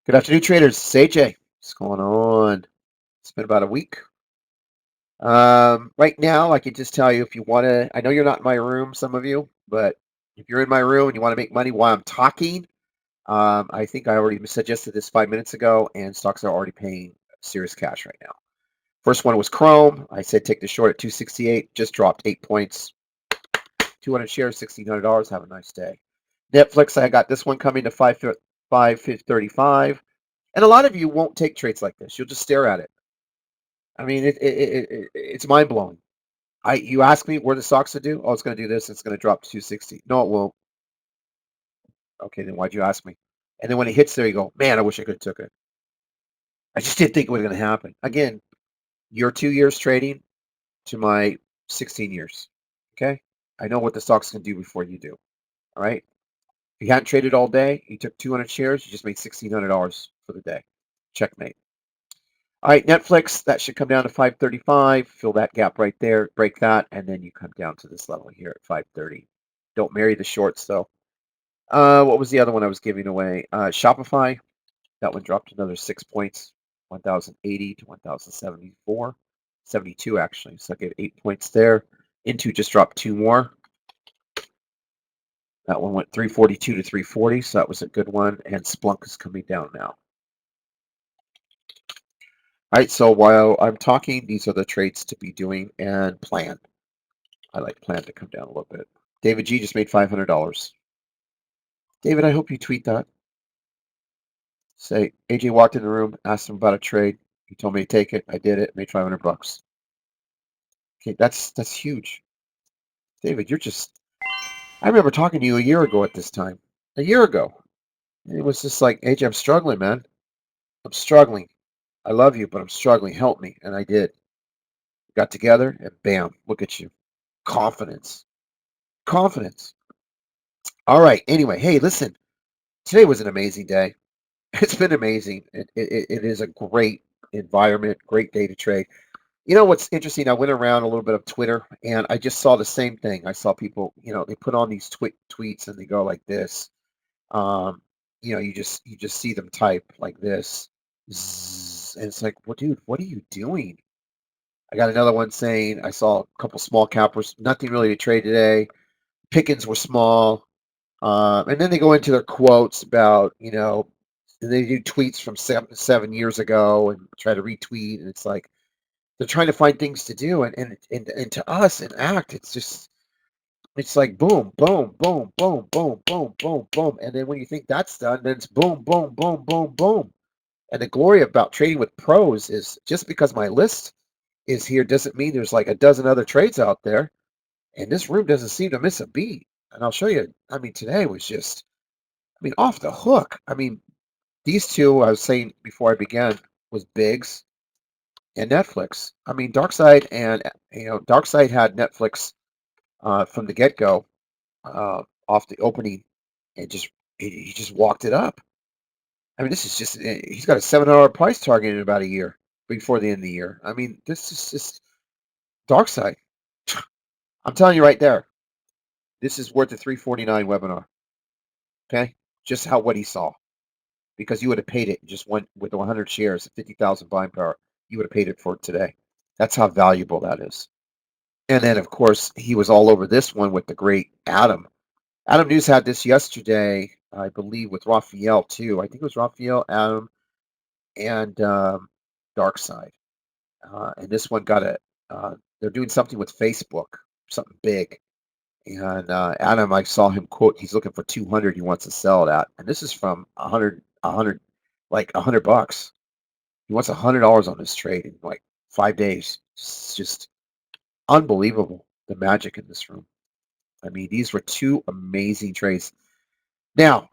Good afternoon, traders. It's AJ. What's going on? It's been about a week. Right now, I can just tell you if you want to. I know you're not in my room, some of you, but if you're in my room and you want to make money while I'm talking, I think I already suggested this 5 minutes ago, and stocks are already paying serious cash right now. First one was Chrome. I said take the short at 268, just dropped 8 points. 200 shares, $1,600. Have a nice day. Netflix, I got this one coming to 535. And a lot of you won't take trades like this. You'll just stare at it. I mean, it's mind blowing. You ask me where the stocks to do? Oh, it's going to do this. It's going to drop to 260. No, it won't. Okay, then why'd you ask me? And then when it hits there, you go, man, I wish I could have took it. I just didn't think it was going to happen. Again, you're 2 years trading to my 16 years. Okay, I know what the stocks can do before you do. All right. If you hadn't traded all day, you took 200 shares, you just made $1,600 for the day. Checkmate. All right, Netflix, that should come down to 535. Fill that gap right there, break that, and then you come down to this level here at 530. Don't marry the shorts, though. What was the other one I was giving away? Shopify, that one dropped another 6 points, 1,080 to 1,074. 72, actually. So I get 8 points there. Into just dropped two more. That one went 342 to 340, so that was a good one. And Splunk is coming down now. All right, so while I'm talking, these are the trades to be doing and plan. I like plan to come down a little bit. David G just made $500. David, I hope you tweet that. Say, AJ walked in the room, asked him about a trade. He told me to take it. I did it, made $500. Okay, that's huge. David, you're just, I remember talking to you a year ago at this time. A year ago. And it was just like, AJ, I'm struggling, man. I'm struggling. I love you, but I'm struggling. Help me. And I did. Got together and bam, look at you. Confidence. Confidence. All right. Anyway, hey, listen, today was an amazing day. It's been amazing. It is a great environment, great day to trade. You know what's interesting? I went around a little bit of Twitter and I just saw the same thing. I saw people, they put on these tweets and they go like this. Um, you just see them type like this. Zzz, and it's like, well, dude, what are you doing? I got another one saying I saw a couple small cappers, nothing really to trade today. Pickings were small. And then they go into their quotes about, and they do tweets from 7 years ago and try to retweet. And it's like they're trying to find things to do. And to us and act, it's like boom, boom, boom, boom, boom, boom, boom, boom. And then when you think that's done, then it's boom, boom, boom, boom, boom. And the glory about trading with pros is just because my list is here doesn't mean there's like a dozen other trades out there. And this room doesn't seem to miss a beat. And I'll show you. I mean, today was just, off the hook. These two I was saying before I began was Biggs and Netflix. Darkside had Netflix from the get-go, off the opening, and he just walked it up. This is just he's got a $700 price target in about a year before the end of the year. This is just Darkside. I'm telling you right there, this is worth the 349 webinar. Okay, just what he saw. Because you would have paid it just went with 100 shares, 50,000 buying power. You would have paid it for it today. That's how valuable that is. And then, of course, he was all over this one with the great Adam. Adam News had this yesterday, I believe, with Raphael too. I think it was Raphael, Adam, and Dark Side. And this one got they're doing something with Facebook, something big. And Adam, I saw him quote, he's looking for 200. He wants to sell that. And this is from 100, like $100. He wants $100 on this trade in like 5 days. It's just unbelievable, the magic in this room. These were two amazing trades. Now,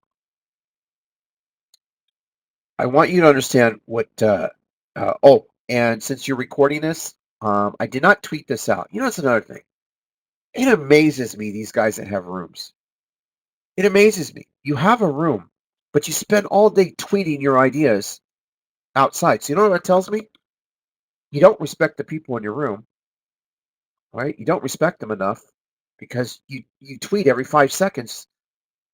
I want you to understand what. And since you're recording this, I did not tweet this out. That's another thing. It amazes me, these guys that have rooms. It amazes me. You have a room, but you spend all day tweeting your ideas outside. So you know what that tells me? You don't respect the people in your room, right? You don't respect them enough because you tweet every 5 seconds.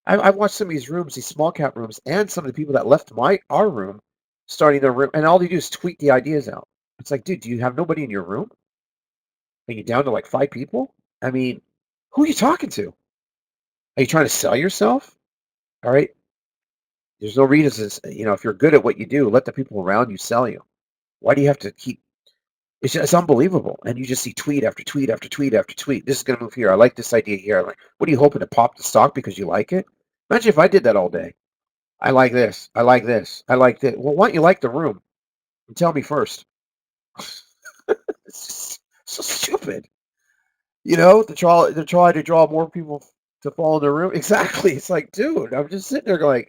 I've watched some of these rooms, these small cap rooms, and some of the people that left our room, starting their room, and all they do is tweet the ideas out. It's like, dude, do you have nobody in your room? Are you down to like 5 people? I mean, who are you talking to? Are you trying to sell yourself? All right. There's no reason, if you're good at what you do, let the people around you sell you. Why do you have to keep? It's unbelievable. And you just see tweet after tweet after tweet after tweet. This is going to move here. I like this idea here. I'm like, what are you hoping to pop the stock because you like it? Imagine if I did that all day. I like this. I like this. I like this. Well, why don't you like the room? And tell me first. It's just so stupid. To try more people to fall in the room. Exactly. It's like, dude, I'm just sitting there going,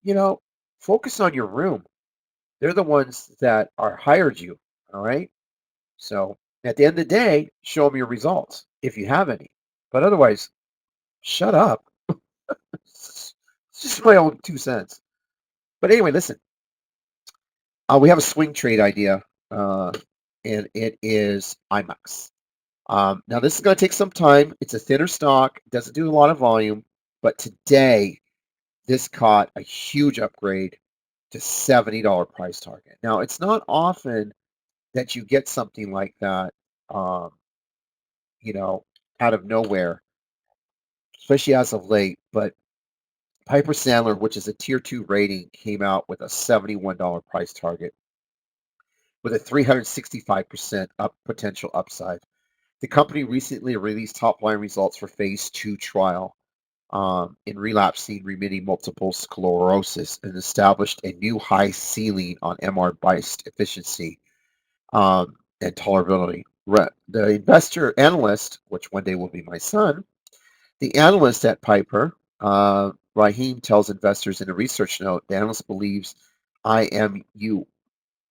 you know, focus on your room. They're the ones that are hired you. All right. So at the end of the day, show them your results if you have any. But otherwise, shut up. It's just my own 2 cents. But anyway, listen, we have a swing trade idea, uh, and it is IMAX. Now, this is going to take some time. It's a thinner stock, doesn't do a lot of volume, but today this caught a huge upgrade to $70 price target. Now, it's not often that you get something like that, um, you know, out of nowhere, especially as of late. But Piper Sandler, which is a tier 2 rating, came out with a $71 price target with a 365% up potential upside. The company recently released top-line results for phase 2 trial in relapsing remitting multiple sclerosis and established a new high ceiling on MR-based efficiency and tolerability. The investor analyst, which one day will be my son, the analyst at Piper, Raheem, tells investors in a research note, the analyst believes IMU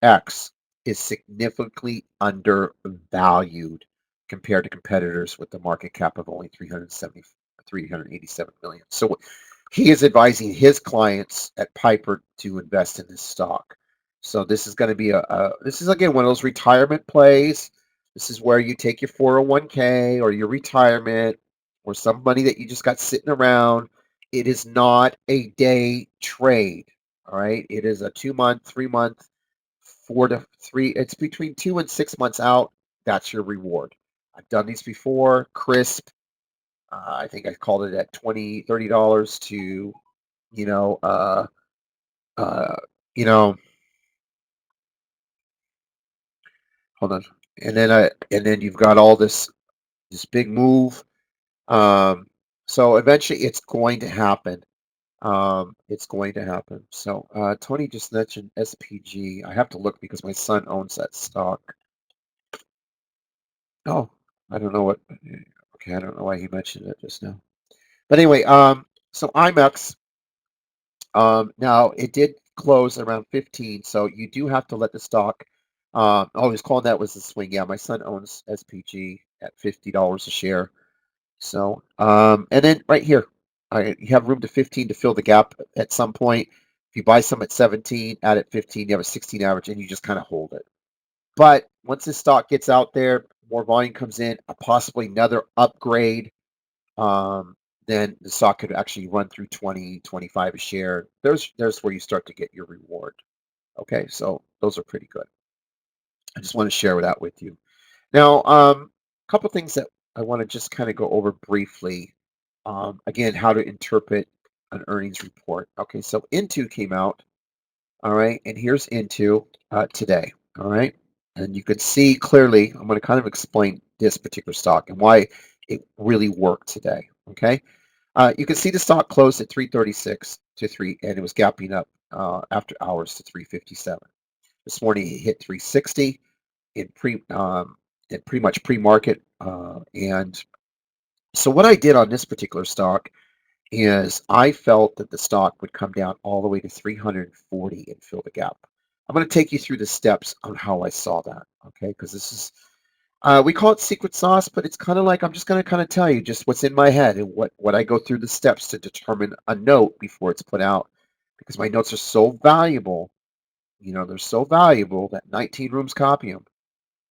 X is significantly undervalued compared to competitors with the market cap of only 387 million. So he is advising his clients at Piper to invest in this stock. So this is going to be this is again one of those retirement plays. This is where you take your 401k or your retirement or some money that you just got sitting around. It is not a day trade. All right. It is a 2 month, 3 month, 4 to 3. It's between 2 and 6 months out. That's your reward. I've done these before. Crisp. I think I called it at $20, $30 to, you know, uh, uh, you know, hold on. And then you've got all this big move. Um, so eventually it's going to happen. It's going to happen. So Tony just mentioned SPG. I have to look because my son owns that stock. Oh, I don't know what. Okay, I don't know why he mentioned it just now. But anyway, so IMAX. Now it did close around 15, so you do have to let the stock. Oh, he's calling that was the swing. Yeah, my son owns SPG at $50 a share. So, and then right here, you have room to 15 to fill the gap at some point. If you buy some at 17, add at 15, you have a 16 average, and you just kind of hold it. But once this stock gets out there, more volume comes in, possibly another upgrade, um, then the stock could actually run through 20, 25 a share. There's where you start to get your reward. Okay, so those are pretty good. I just want to share that with you. Now, a couple things that I want to just kind of go over briefly. Again, how to interpret an earnings report. Okay, so Into came out. All right, and here's Into today. All right, and you can see clearly. I'm going to kind of explain this particular stock and why it really worked today. Okay, you can see the stock closed at 336 to 3, and it was gapping up after hours to 357. This morning it hit 360 in pretty much pre-market, and so what I did on this particular stock is I felt that the stock would come down all the way to 340 and fill the gap. I'm going to take you through the steps on how I saw that, okay? Because this is we call it secret sauce, but it's kind of like I'm just going to kind of tell you just what's in my head and what I go through the steps to determine a note before it's put out, because my notes are so valuable. They're so valuable that 19 rooms copy them.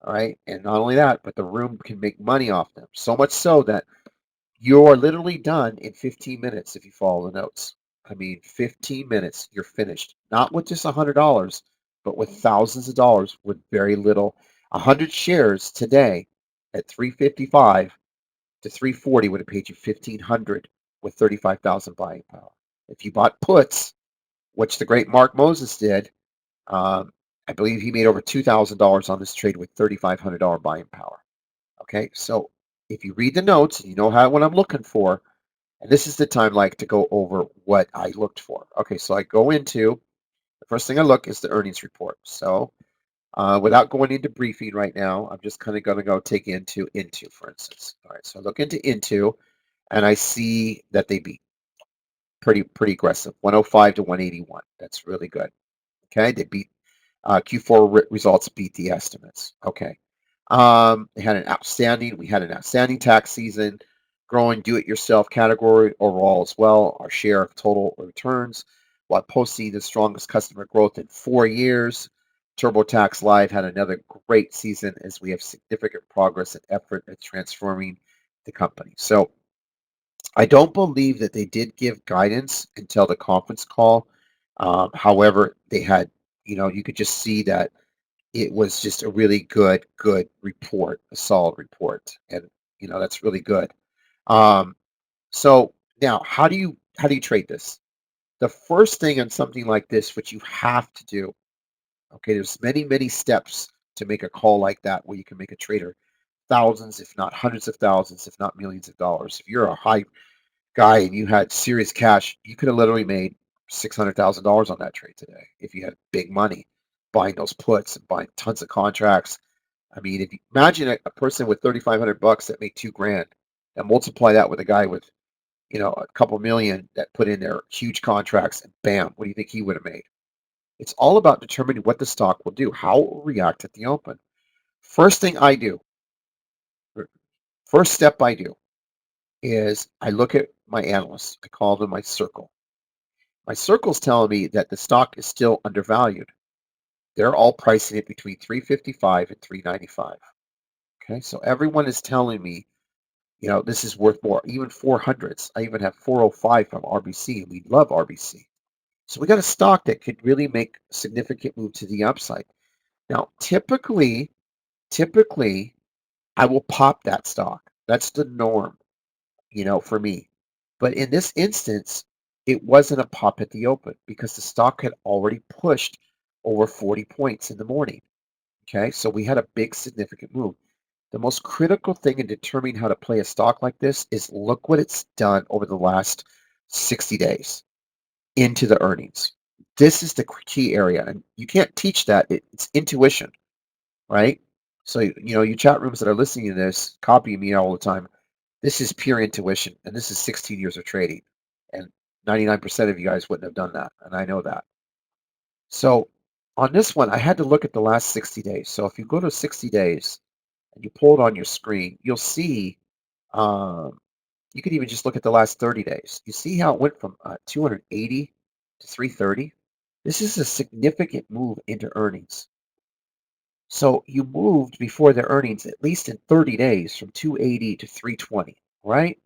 All right, and not only that, but the room can make money off them. So much so that You are literally done in 15 minutes if you follow the notes. I mean, 15 minutes, you're finished. Not with just $100, but with thousands of dollars with very little. 100 shares today at 355 to 340 would have paid you 1,500 with 35,000 buying power. If you bought puts, which the great Mark Moses did, um, I believe he made over $2,000 on this trade with $3,500 buying power. Okay, so if you read the notes and you know what I'm looking for, and this is the time like to go over what I looked for. Okay, so I go into the first thing I look is the earnings report. So without going into briefing right now, I'm just kind of going to go take into, for instance. All right, so I look into, and I see that they beat pretty aggressive, 105 to 181. That's really good. Okay, they beat Q4 results beat the estimates. Okay. We had an outstanding tax season, growing do-it-yourself category overall as well. Our share of total returns, while posting the strongest customer growth in 4 years. TurboTax Live had another great season as we have significant progress and effort at transforming the company. So I don't believe that they did give guidance until the conference call. However, they had, you could just see that it was just a really good report, a solid report, and that's really good. Um, so now, how do you trade this? The first thing on something like this, which you have to do, okay, there's many steps to make a call like that where you can make a trader thousands, if not hundreds of thousands, if not millions of dollars. If you're a high guy and you had serious cash, you could have literally made $600,000 on that trade today if you had big money buying those puts and buying tons of contracts. I mean, if you imagine a person with 3,500 bucks that made 2 grand, and multiply that with a guy with, a couple million that put in their huge contracts, and bam, what do you think he would have made? It's all about determining what the stock will do, how it will react at the open. First thing I do, first step I do is I look at my analysts. I call them my circle. My circle's telling me that the stock is still undervalued. They're all pricing it between 355 and 395. Okay, so everyone is telling me, this is worth more. Even 400s. I even have 405 from RBC, and we love RBC. So we got a stock that could really make a significant move to the upside. Now, typically, I will pop that stock. That's the norm, for me. But in this instance, it wasn't a pop at the open because the stock had already pushed over 40 points in the morning. Okay, so we had a big significant move. The most critical thing in determining how to play a stock like this is look what it's done over the last 60 days into the earnings. This is the key area, and you can't teach that. It's intuition, right? So, you chat rooms that are listening to this, copy me all the time. This is pure intuition, and this is 16 years of trading, and 99% of you guys wouldn't have done that, and I know that. So on this one, I had to look at the last 60 days. So if you go to 60 days and you pull it on your screen, you'll see, um, you could even just look at the last 30 days. You see how it went from 280 to 330? This is a significant move into earnings. So you moved before the earnings, at least in 30 days, from 280 to 320, right?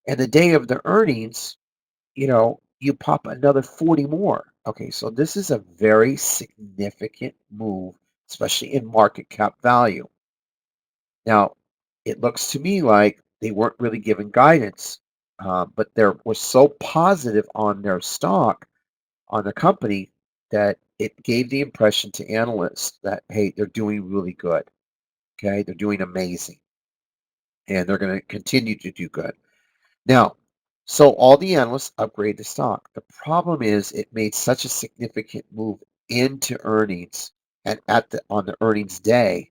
And the day of the earnings, you pop another 40 more. Okay, so this is a very significant move, especially in market cap value. Now, it looks to me like they weren't really given guidance, but they were so positive on their stock, on the company, that it gave the impression to analysts that, hey, they're doing really good. Okay, they're doing amazing, and they're going to continue to do good. Now, so all the analysts upgrade the stock. The problem is it made such a significant move into earnings and on the earnings day,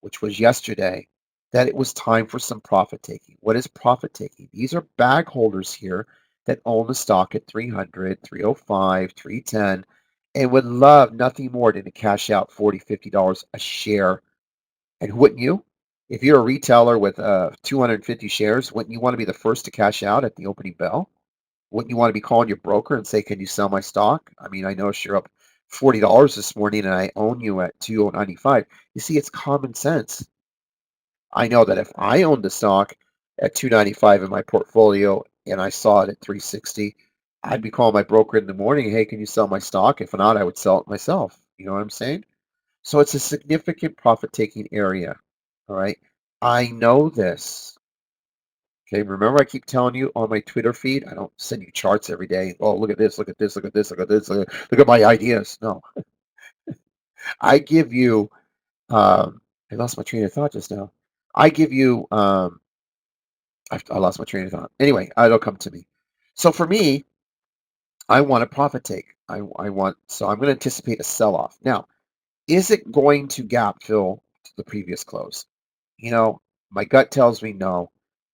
which was yesterday, that it was time for some profit taking. What is profit taking? These are bag holders here that own the stock at 300, 305, 310, and would love nothing more than to cash out $40, $50 a share. And wouldn't you? If you're a retailer with 250 shares, wouldn't you want to be the first to cash out at the opening bell? Wouldn't you want to be calling your broker and say, "Can you sell my stock? I mean, I noticed you're up $40 this morning, and I own you at 295." You see, it's common sense. I know that if I owned the stock, at 295 in my portfolio and I saw it at 360, I'd be calling my broker in the morning, hey, can you sell my stock? If not, I would sell it myself. You know what I'm saying? So it's a significant profit taking area. All right. I know this. Okay. Remember, I keep telling you on my Twitter feed, I don't send you charts every day. Oh, look at this, look at this, look at this, look at this, look at my ideas. No, I give you, I lost my train of thought just now. I give you, I lost my train of thought. Anyway, it'll come to me. So for me, I want a profit take. So I'm going to anticipate a sell off. Now, is it going to gap fill to the previous close? You know, my gut tells me no.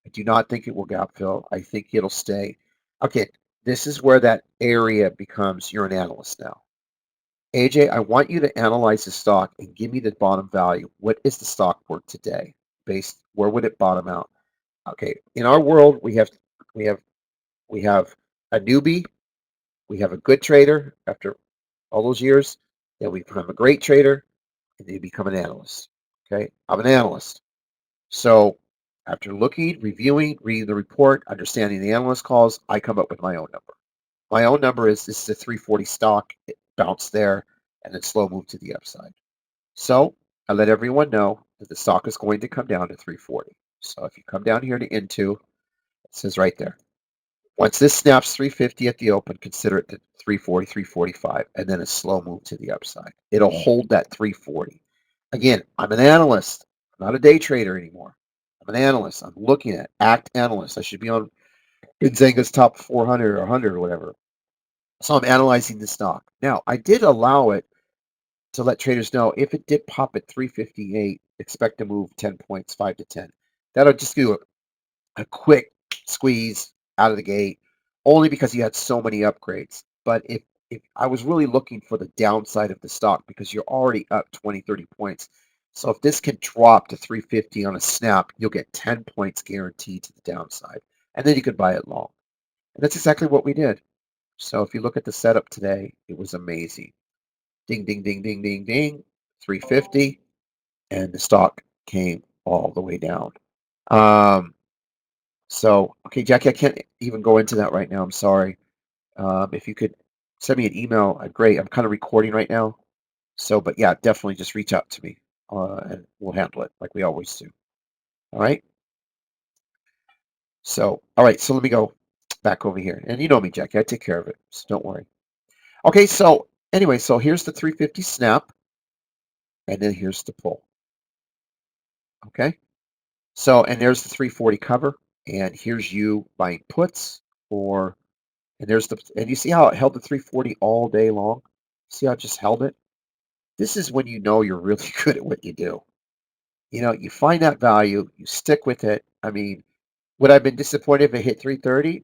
I do not think it will gap fill. I think it'll stay. Okay, this is where that area becomes you're an analyst now. AJ, I want you to analyze the stock and give me the bottom value. What is the stock worth today? Based, where would it bottom out? Okay, in our world, we have we have a newbie, we have a good trader after all those years, then we become a great trader, and then you become an analyst. Okay, I'm an analyst. So after looking, reviewing, reading the report, understanding the analyst calls, I come up with my own number. My own number is this is a 340 stock. It bounced there and then slow move to the upside. So I let everyone know that the stock is going to come down to 340. So if you come down here to into, it says right there. Once this snaps 350 at the open, consider it to 340, 345, and then a slow move to the upside. It'll hold that 340. Again, I'm an analyst. I'm not a day trader anymore. I'm an analyst. I'm looking at act analyst. I should be on Benzinga's top 400 or 100 or whatever. So I'm analyzing the stock. Now, I did allow it to let traders know if it did pop at 358, expect to move 10 points, 5 to 10. That'll just do a quick squeeze out of the gate, only because you had so many upgrades. But if I was really looking for the downside of the stock because you're already up 20, 30 points. So if this can drop to 350 on a snap, you'll get 10 points guaranteed to the downside. And then you could buy it long. And that's exactly what we did. So if you look at the setup today, it was amazing. Ding, ding, ding, ding, ding, ding, 350, and the stock came all the way down. Um, okay, Jackie, I can't even go into that right now. I'm sorry. If you could send me an email, great. I'm kind of recording right now. So, but yeah, definitely just reach out to me and we'll handle it like we always do. All right. So, all right. So let me go back over here. And you know me, Jackie, I take care of it. So don't worry. Okay. So anyway, so here's the 350 snap and then here's the pull. Okay. So, and there's the 340 cover and here's you buying puts or and you see how it held the 340 all day long? See how it just held it? This is when you know you're really good at what you do. You know, you find that value, you stick with it. I mean, would I have been disappointed if it hit 330?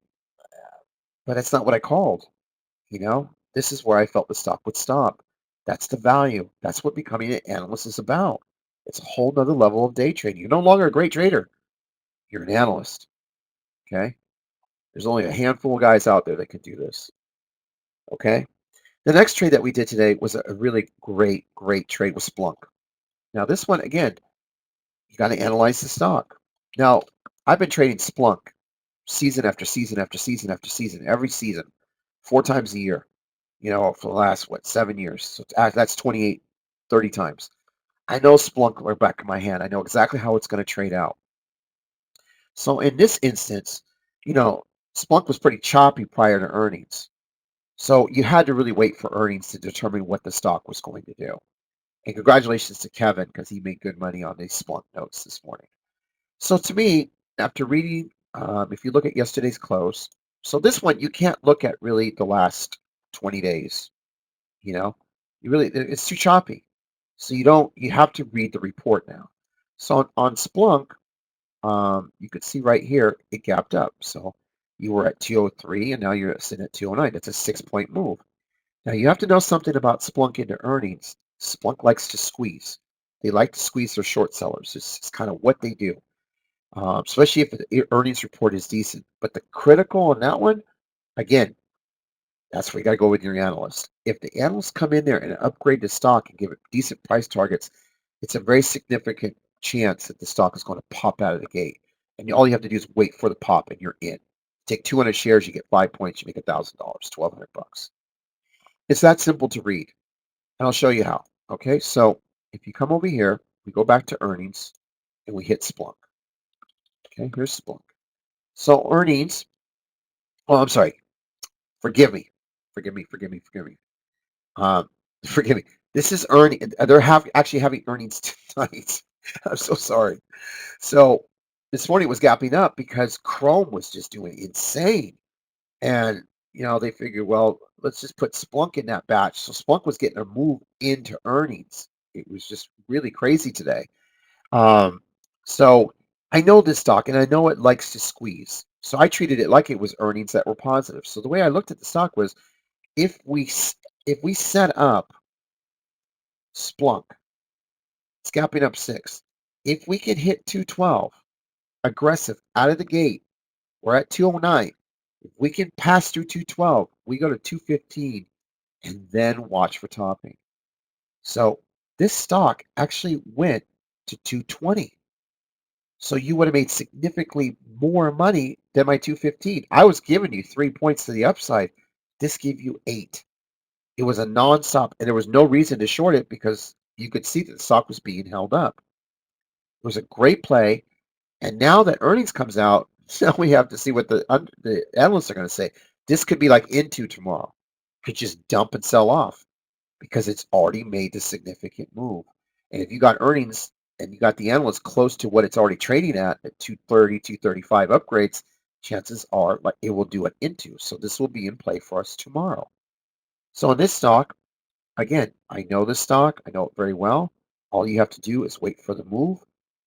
But that's not what I called. You know, this is where I felt the stock would stop. That's the value. That's what becoming an analyst is about. It's a whole nother level of day trading. You're no longer a great trader. You're an analyst. Okay. There's only a handful of guys out there that can do this. Okay. The next trade that we did today was a really great trade with Splunk. Now, this one, again, you got to analyze the stock. Now, I've been trading Splunk season after season after season after season, every season, 4 times a year, you know, for the last, 7 years. So that's 28, 30 times. I know Splunk like back of my hand. I know exactly how it's going to trade out. So in this instance, you know, Splunk was pretty choppy prior to earnings. So you had to really wait for earnings to determine what the stock was going to do. And congratulations to Kevin because he made good money on these Splunk notes this morning. So to me, after reading, if you look at yesterday's close, so this one you can't look at really the last 20 days. You know, it's too choppy. So you have to read the report now. So on Splunk, you could see right here it gapped up. So you were at 203 and now you're sitting at 209. That's a 6-point move. Now you have to know something about Splunk into earnings. Splunk likes to squeeze. They like to squeeze their short sellers. It's kind of what they do, especially if the earnings report is decent. But the critical on that one, again, that's where you got to go with your analyst. If the analysts come in there and upgrade the stock and give it decent price targets, it's a very significant chance that the stock is going to pop out of the gate. And all you have to do is wait for the pop and you're in. Take 200 shares, you get 5 points, you make $1,000, 1,200 bucks. It's that simple to read. And I'll show you how. Okay, so if you come over here, we go back to earnings and we hit Splunk. Okay, here's Splunk. So earnings, oh, I'm sorry. Forgive me. Forgive me. Um, forgive me. This is earning. They're actually having earnings tonight. I'm so sorry. So this morning was gapping up because Chrome was just doing insane. And they figured, well, let's just put Splunk in that batch. So Splunk was getting a move into earnings. It was just really crazy today. Um, so I know this stock, and I know it likes to squeeze. So I treated it like it was earnings that were positive. So the way I looked at the stock was, if we set up Splunk, it's gapping up 6. If we can hit 212 aggressive out of the gate, we're at 209. If we can pass through 212, we go to 215 and then watch for topping. So this stock actually went to 220. So you would have made significantly more money than my 215. I was giving you 3 points to the upside. This gave you 8. It was a nonstop, and there was no reason to short it because you could see that the stock was being held up. It was a great play, and now that earnings comes out, now we have to see what the analysts are going to say. This could be like Into tomorrow. Could just dump and sell off because it's already made the significant move. And if you got earnings and you got the analysts close to what it's already trading at 230, 235 upgrades, chances are like it will do an Into. So this will be in play for us tomorrow. So in this stock, again, I know this stock. I know it very well. All you have to do is wait for the move.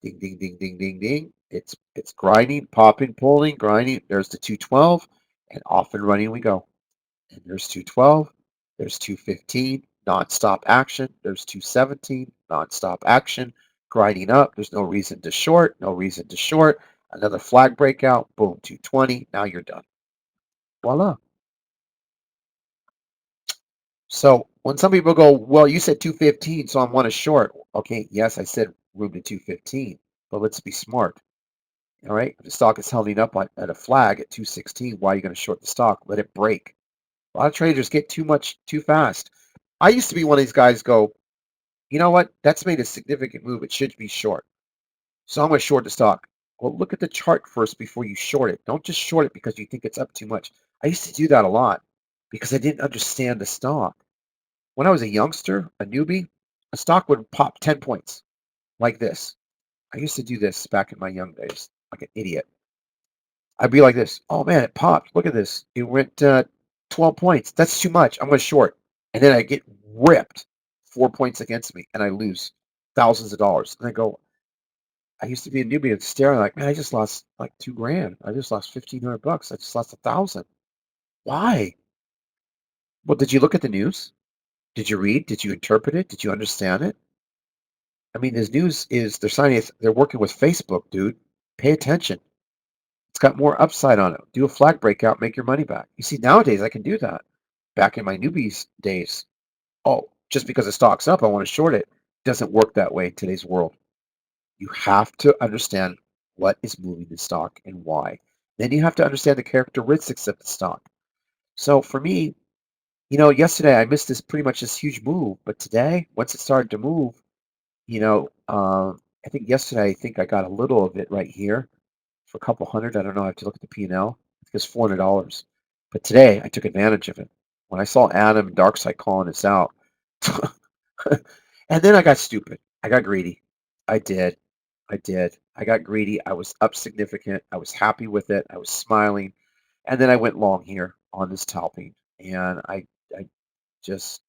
Ding, ding, ding, ding, ding, ding. It's grinding, popping, pulling, grinding. There's the 212, and off and running we go. And there's 212. There's 215, nonstop action. There's 217, nonstop action. Grinding up. There's no reason to short. No reason to short. Another flag breakout. Boom, 220. Now you're done. Voila. So when some people go, well, you said 215, so I want a short. Okay, yes, I said room to 215, but let's be smart. All right, if the stock is holding up at a flag at 216, why are you going to short the stock? Let it break. A lot of traders get too much too fast. I used to be one of these guys go, you know what? That's made a significant move. It should be short. So I'm going to short the stock. Well, look at the chart first before you short it. Don't just short it because you think it's up too much. I used to do that a lot because I didn't understand the stock. When I was a youngster, a newbie, a stock would pop 10 points like this. I used to do this back in my young days, like an idiot. I'd be like this. Oh man, it popped. Look at this. It went 12 points. That's too much. I'm going to short. And then I get ripped 4 points against me and I lose thousands of dollars. And I go, I used to be a newbie and staring like, man, I just lost like 2 grand. I just lost 1,500 bucks. I just lost 1,000. Why? Well, did you look at the news? Did you read? Did you interpret it? Did you understand it? I mean, this news is they're working with Facebook, dude. Pay attention. It's got more upside on it. Do a flag breakout, make your money back. You see, nowadays I can do that. Back in my newbies days, oh, just because the stock's up, I want to short it. It doesn't work that way in today's world. You have to understand what is moving the stock and why. Then you have to understand the characteristics of the stock. So for me, yesterday I missed pretty much this huge move, but today, once it started to move, I think yesterday, I think I got a little of it right here for a couple hundred. I don't know. I have to look at the P&L. I think it's $400. But today, I took advantage of it. When I saw Adam and Darkside calling us out, and then I got stupid. I got greedy. I did. I did. I got greedy. I was up significant. I was happy with it. I was smiling. And then I went long here on this topping. And I just,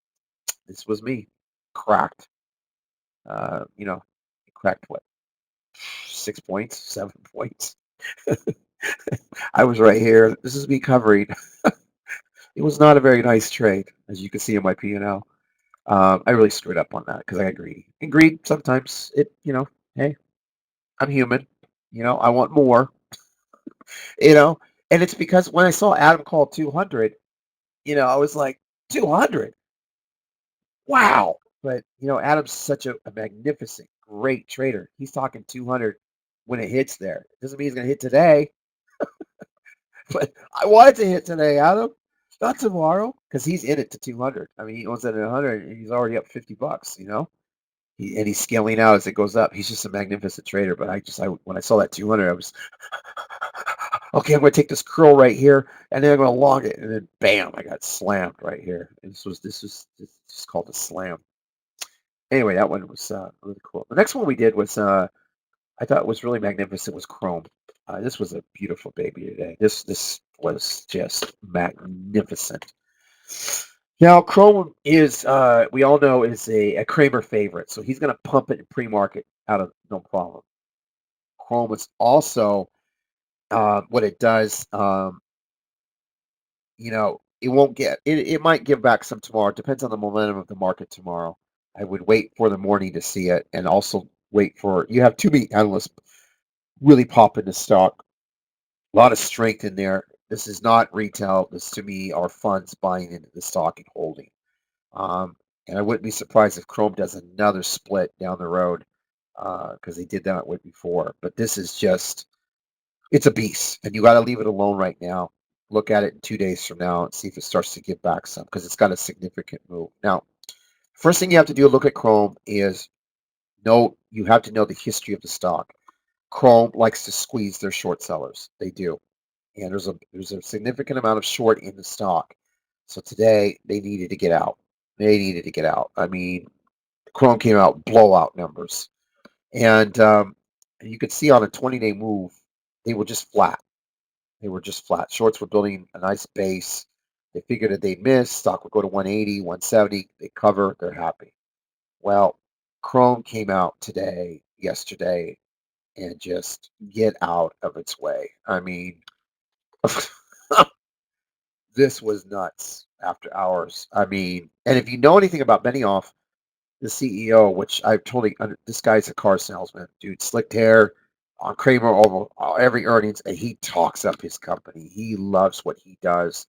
this was me. Cracked. Cracked what? 6 points, 7 points. I was right here. This is me covering. It was not a very nice trade, as you can see in my P&L. I really screwed up on that because I got greedy. And greed, sometimes hey, I'm human. I want more. You know, and it's because when I saw Adam call 200, I was like, 200. Wow. But Adam's such a magnificent, great trader. He's talking 200. when it hits there. It doesn't mean it's going to hit today, but I want it to hit today, Adam. Not tomorrow, because he's in it to 200. I mean, he owns it at 100, and he's already up $50. And he's scaling out as it goes up. He's just a magnificent trader. But when I saw that 200, I was okay. I'm going to take this curl right here, and then I'm going to long it, and then bam, I got slammed right here. And this is called a slam. Anyway, that one was really cool. The next one we did was I thought was really magnificent was Chrome. This was a beautiful baby today. This was just magnificent. Now, Chrome is, we all know, is a Kramer favorite, so he's going to pump it in pre-market out of no problem. Chrome is also what it does. It won't get it. It might give back some tomorrow. It depends on the momentum of the market tomorrow. I would wait for the morning to see it, and also wait for you have too many analysts really pop into stock. A lot of strength in there. This is not retail. This to me are funds buying into the stock and holding. Um, and I wouldn't be surprised if Chrome does another split down the road because they did that with before. But this is just, it's a beast, and you got to leave it alone right now. Look at it in 2 days from now and see if it starts to give back some because it's got a significant move. Now, first thing you have to do to look at Chrome is you have to know the history of the stock. Chrome likes to squeeze their short sellers. They do. And there's a significant amount of short in the stock. So today they needed to get out. They needed to get out. I mean, Chrome came out blowout numbers, and you could see on a 20-day move they were just flat. They were just flat. Shorts were building a nice base. They figured that they'd miss. Stock would go to 180, 170. They cover. They're happy. Well, Chrome came out yesterday, and just get out of its way. I mean, this was nuts after hours. I mean, and if you know anything about Benioff, the CEO, which I totally, this guy's a car salesman, dude, slicked hair on Kramer over every earnings, and he talks up his company. He loves what he does.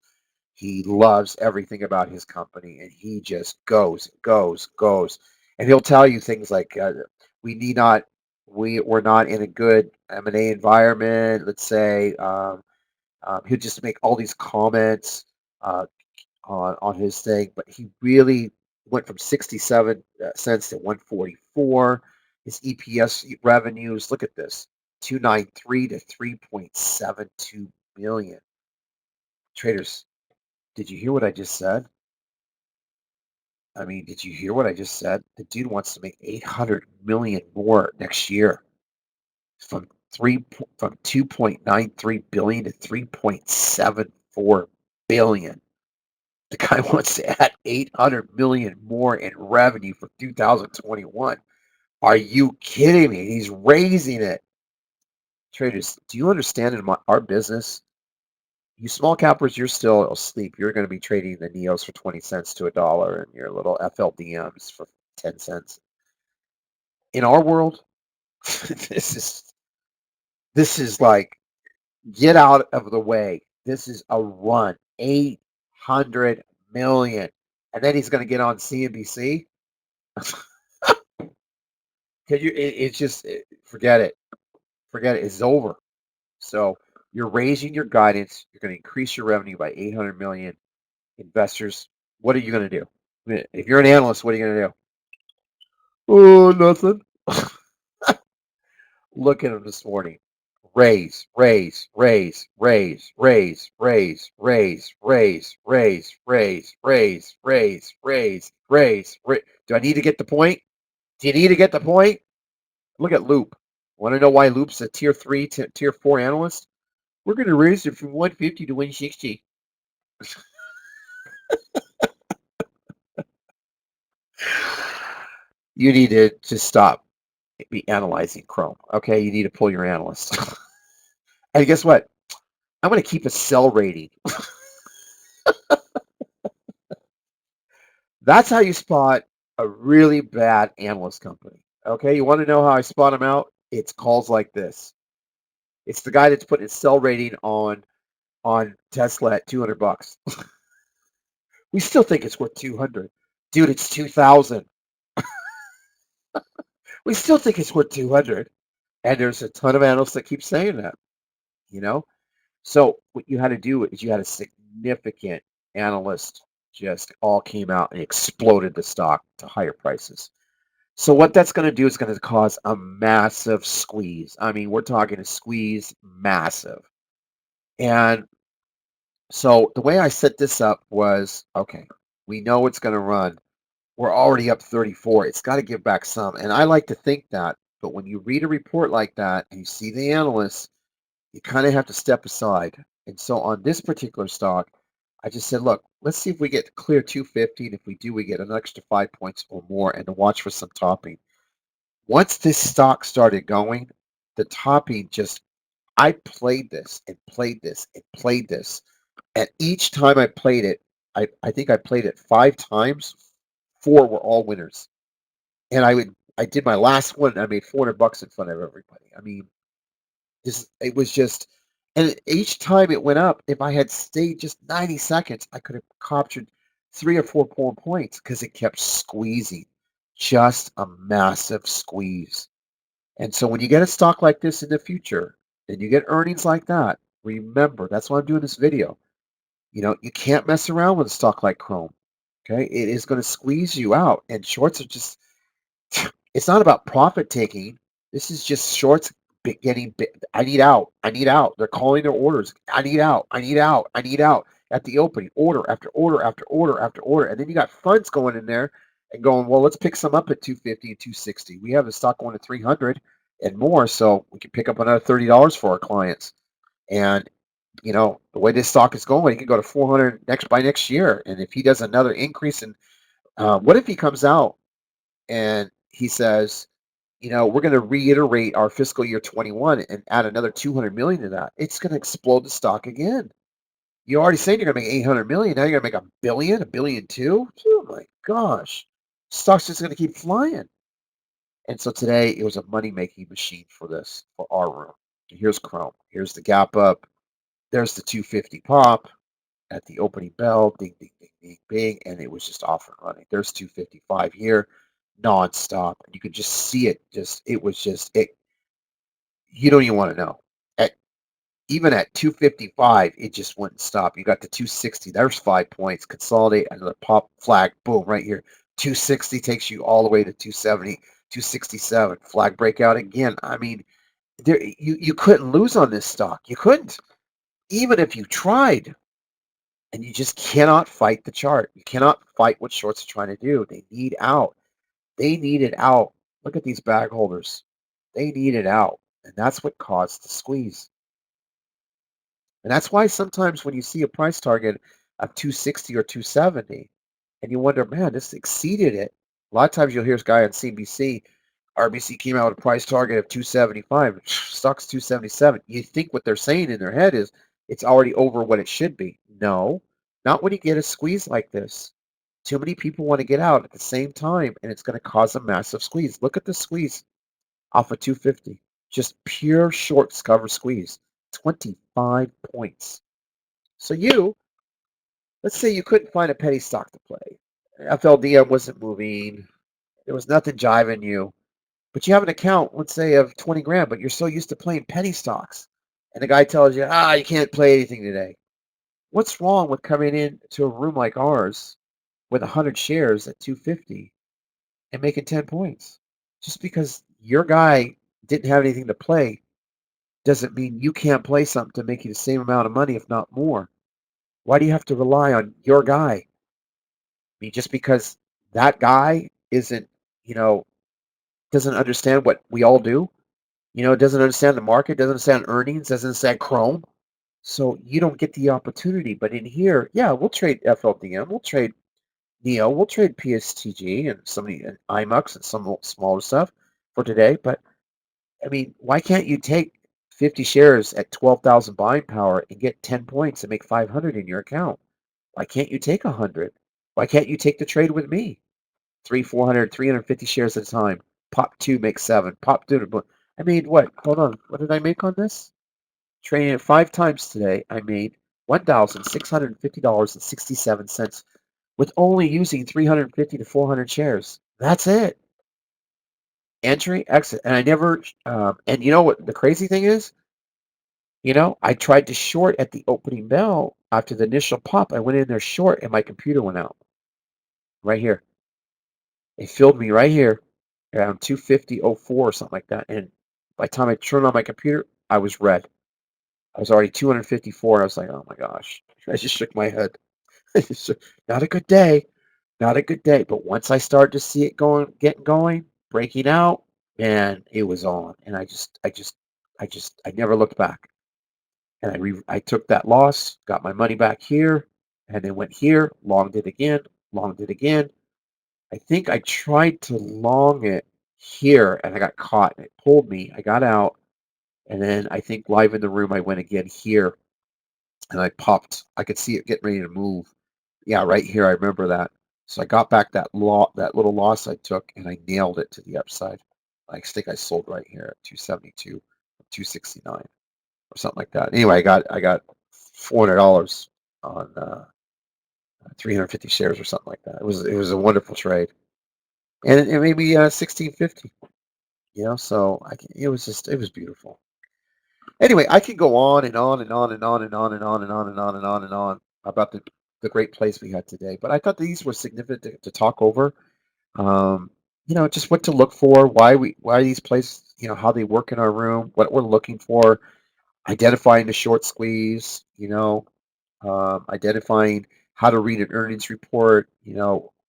He loves everything about his company, and he just goes, goes, goes. And he'll tell you things like, we need not, we're not in a good M&A environment, let's say. He'll just make all these comments uh, on his thing, but he really went from 67 cents to 144. His EPS revenues, look at this, 293 to 3.72 million. Traders, did you hear what I just said? I mean, did you hear what I just said? The dude wants to make 800 million more next year from 2.93 billion to 3.74 billion. The guy wants to add 800 million more in revenue for 2021. Are you kidding me? He's raising it. Traders, do you understand in our business? You small cappers, you're still asleep. You're going to be trading the NEOs for 20 cents to $1 and your little FLDMs for 10 cents. In our world, this is like, get out of the way. This is a run. 800 million. And then he's going to get on CNBC. It's just forget it. Forget it. It's over. So you're raising your guidance. You're going to increase your revenue by 800 million. Investors, what are you going to do? If you're an analyst, what are you going to do? Oh, nothing. Look at him this morning. Raise, raise, raise, raise, raise, raise, raise, raise, raise, raise, raise, raise, raise, raise. Do I need to get the point? Do you need to get the point? Look at Loop. Want to know why Loop's a tier 3 to tier 4 analyst? We're going to raise it from 150 to 160. You need to stop be analyzing Chrome. Okay, you need to pull your analyst. And guess what? I'm going to keep a sell rating. That's how you spot a really bad analyst company. Okay, you want to know how I spot them out? It's calls like this. It's the guy that's putting his sell rating on Tesla at $200. We still think it's worth 200. Dude, it's 2,000. We still think it's worth 200. And there's a ton of analysts that keep saying that, you know? So what you had to do is you had a significant analyst just all came out and exploded the stock to higher prices. So what that's going to do is going to cause a massive squeeze. I mean, we're talking a squeeze massive. And so the way I set this up was, okay, we know it's going to run. We're already up 34. It's got to give back some. And I like to think that, but when you read a report like that and you see the analysts, you kind of have to step aside. And so on this particular stock, I just said, look, let's see if we get clear 250. And if we do, we get an extra 5 points or more and to watch for some topping. Once this stock started going, the topping just, I played this and played this and played this. And each time I played it, I think I played it 5 times. Four were all winners. And I did my last one and I made $400 in front of everybody. I mean, it was just, and each time it went up, if I had stayed just 90 seconds, I could have captured 3 or 4 points because it kept squeezing, just a massive squeeze. And so when you get a stock like this in the future, and you get earnings like that, remember that's why I'm doing this video. You can't mess around with a stock like Chrome. Okay, it is going to squeeze you out, and shorts are just it's not about profit taking. This is just shorts getting big. I need out. I need out. They're calling their orders. I need out. I need out. I need out at the opening. Order after order after order after order. And then you got funds going in there and going, well, let's pick some up at 250 and 260. We have a stock going to 300 and more, so we can pick up another $30 for our clients. And the way this stock is going, he can go to 400 next year. And if he does another increase in, what if he comes out and he says, we're going to reiterate our fiscal year 21 and add another 200 million to that. It's going to explode the stock again. You already said you're going to make 800 million. Now you're going to make a billion too. Oh my gosh. Stock's just going to keep flying. And so today it was a money making machine for our room. Here's Chrome. Here's the gap up. There's the 250 pop at the opening bell. Ding, ding, ding, ding, bing. And it was just off and running. There's 255 here nonstop. And you could just see it. It was just it. You don't even want to know. Even at 255, it just wouldn't stop. You got the 260. There's 5 points. Consolidate another pop flag. Boom, right here. 260 takes you all the way to 270, 267. Flag breakout again. I mean, you couldn't lose on this stock. You couldn't, even if you tried. And you just cannot fight the chart. You cannot fight what shorts are trying to do. They need out. They need it out. Look at these bag holders. They need it out. And that's what caused the squeeze. And that's why sometimes when you see a price target of 260 or 270, and you wonder, man, this exceeded it. A lot of times you'll hear this guy on CBC, RBC came out with a price target of 275, stock's 277. You think what they're saying in their head is it's already over what it should be. No, not when you get a squeeze like this. Too many people want to get out at the same time, and it's going to cause a massive squeeze. Look at the squeeze off of 250. Just pure short cover squeeze. 25 points. So let's say you couldn't find a penny stock to play. FLDM wasn't moving. There was nothing jiving you. But you have an account, let's say, of 20 grand, but you're so used to playing penny stocks. And the guy tells you, you can't play anything today. What's wrong with coming into a room like ours with 100 shares at 250 and making 10 points? Just because your guy didn't have anything to play doesn't mean you can't play something to make you the same amount of money, if not more. Why do you have to rely on your guy? I mean, just because that guy isn't, you know, doesn't understand what we all do, doesn't understand the market, doesn't understand earnings, doesn't understand Chrome. So you don't get the opportunity. But in here, yeah, we'll trade FLDM, we'll trade NEO, we'll trade PSTG and and IMUX and some smaller stuff for today. But I mean, why can't you take 50 shares at 12,000 buying power and get 10 points and make 500 in your account? Why can't you take 100? Why can't you take the trade with me? 400, 350 shares at a time. Pop two makes 7. Pop two. I made what? Hold on. What did I make on this? Trading it 5 times today. I made $1,650.67 with only using 350 to 400 shares. That's it. entry, exit, and I never. And you know what the crazy thing is? I tried to short at the opening bell after the initial pop. I went in there short, and my computer went out right here. It filled me right here around 250.04 or something like that. And by the time I turned on my computer, I was red. I was already 254. I was like, oh my gosh. I just shook my head. Not a good day. Not a good day. But once I started to see it getting going, breaking out, man, it was on. And I never looked back. And I took that loss, got my money back here, and then went here, longed it again, longed it again. I think I tried to long it here, and I got caught, and it pulled me. I got out, and then I think live in the room, I went again here, and I popped. I could see it getting ready to move. Yeah, right here. I remember that. So I got back that little loss I took, and I nailed it to the upside. I think I sold right here at 272, 269, or something like that. Anyway, I got $400 on 350 shares or something like that. It was a wonderful trade, and it made me 1650. So it was beautiful. Anyway, I can go on and on and on and on and on and on and on and on and on and on about the great plays we had today. But I thought these were significant to talk over. Um, just what to look for, why these plays, how they work in our room, what we're looking for, identifying the short squeeze, identifying how to read an earnings report.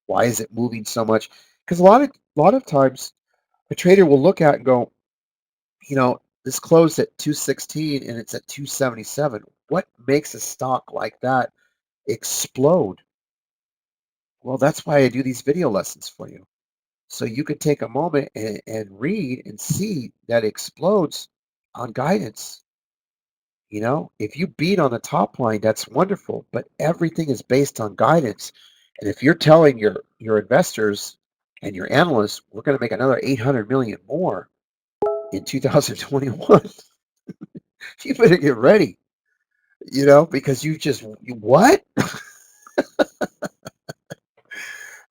Why is it moving so much? Because a lot of times a trader will look at and go, this closed at 216 and it's at 277. What makes a stock like that explode? Well, that's why I do these video lessons for you. So you could take a moment and read and see that it explodes on guidance. If you beat on the top line, that's wonderful, but everything is based on guidance. And if you're telling your investors and your analysts, we're going to make another 800 million more in 2021, you better get ready. Because what?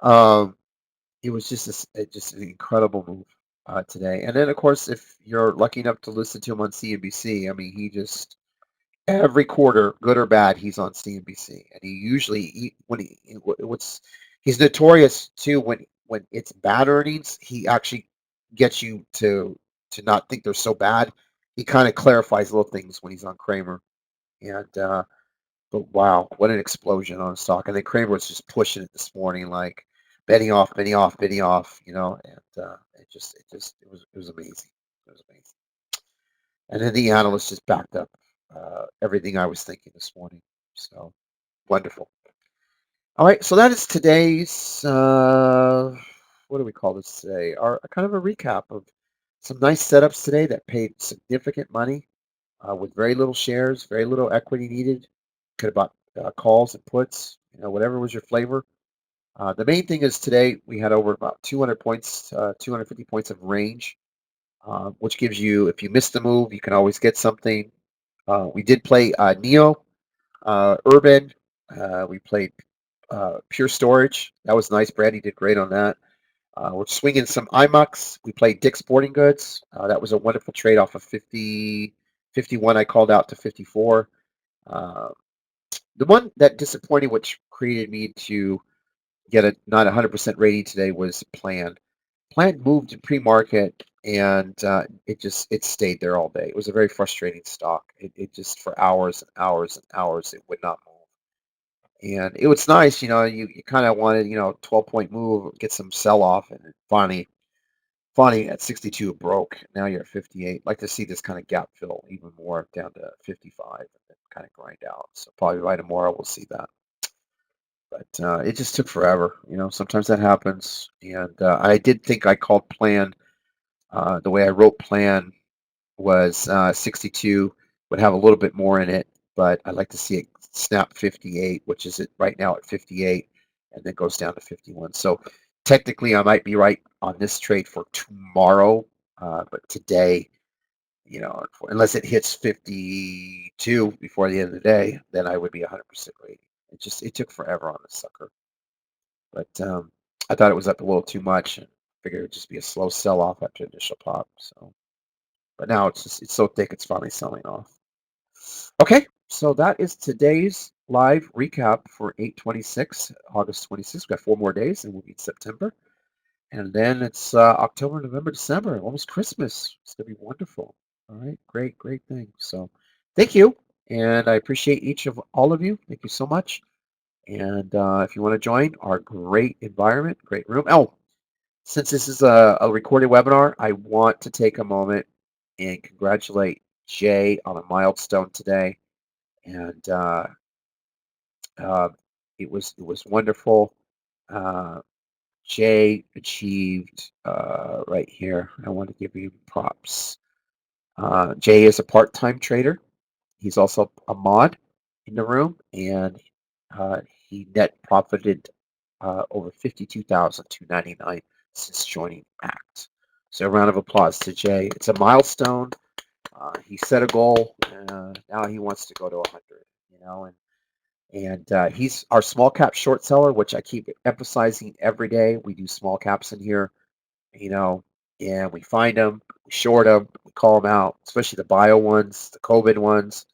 Um, it was just an incredible move today. And then, of course, if you're lucky enough to listen to him on CNBC, I mean, he just every quarter, good or bad, he's on CNBC, and he usually when what's he's notorious too when it's bad earnings, he actually gets you to not think they're so bad. He kind of clarifies little things when he's on Kramer, and but wow, what an explosion on stock. And then Kramer was just pushing it this morning, like betting off, betting off, betting off, and it was amazing. It was amazing. And then the analyst just backed up everything I was thinking this morning. So wonderful. All right, so that is today's what do we call this today? Our kind of a recap of some nice setups today that paid significant money with very little shares, very little equity needed. Could have bought calls and puts, whatever was your flavor. The main thing is today we had over about 200 points, 250 points of range, which gives you, if you miss the move, you can always get something. We did play Neo, Urban. We played Pure Storage. That was nice. Brady did great on that. We're swinging some IMUX. We played Dick's Sporting Goods. That was a wonderful trade off of 50, 51. I called out to 54. Uh, the one that disappointed, which created me to get a not 100% rating today, was Plan. Plan moved in pre-market and it stayed there all day. It was a very frustrating stock. It just for hours and hours and hours it would not move. And it was nice, you kind of wanted, 12-point move, get some sell off, and finally at 62 it broke. Now you're at 58. Like to see this kind of gap fill even more down to 55 and then kind of grind out. So probably by tomorrow we'll see that. But it just took forever. Sometimes that happens. And I did think I called Plan. The way I wrote Plan was 62 would have a little bit more in it, but I'd like to see it snap 58, which is it right now at 58, and then goes down to 51. So technically, I might be right on this trade for tomorrow, but today, unless it hits 52 before the end of the day, then I would be 100% rating. It took forever on this sucker, but I thought it was up a little too much. Figured it would just be a slow sell off after initial pop. So, but now it's so thick it's finally selling off. Okay, so that is today's live recap for 8/26, August 26th. We've got 4 more days, and we'll meet September, and then it's October, November, December, almost Christmas. It's gonna be wonderful. All right, great, great thing. So, thank you, and I appreciate each of all of you. Thank you so much. And if you want to join our great environment, great room. Oh, since this is a recorded webinar, I want to take a moment and congratulate Jay on a milestone today. And uh, it was wonderful. Uh, Jay achieved right here. I want to give you props. Jay is a part-time trader. He's also a mod in the room, and uh, he net profited over 52,299 since joining ACT. So a round of applause to Jay. It's a milestone. He set a goal. Now he wants to go to 100. And he's our small cap short seller, which I keep emphasizing every day. We do small caps in here, you know, and we find them, we short them, we call them out, especially the bio ones, the COVID ones.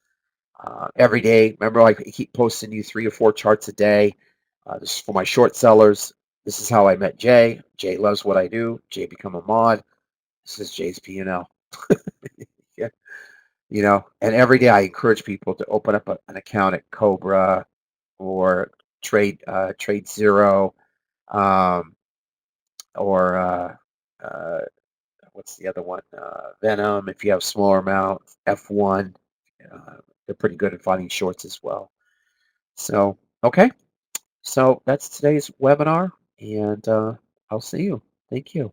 Every day. Remember, I keep posting you 3 or 4 charts a day. This is for my short sellers. This is how I met Jay. Jay loves what I do. Jay become a mod. This is Jay's P&L. Yeah, and every day I encourage people to open up an account at Cobra or Trade Zero, um, or uh, what's the other one? Venom. If you have a smaller amount, F1. Uh, they're pretty good at finding shorts as well. So, okay. So that's today's webinar, and I'll see you. Thank you.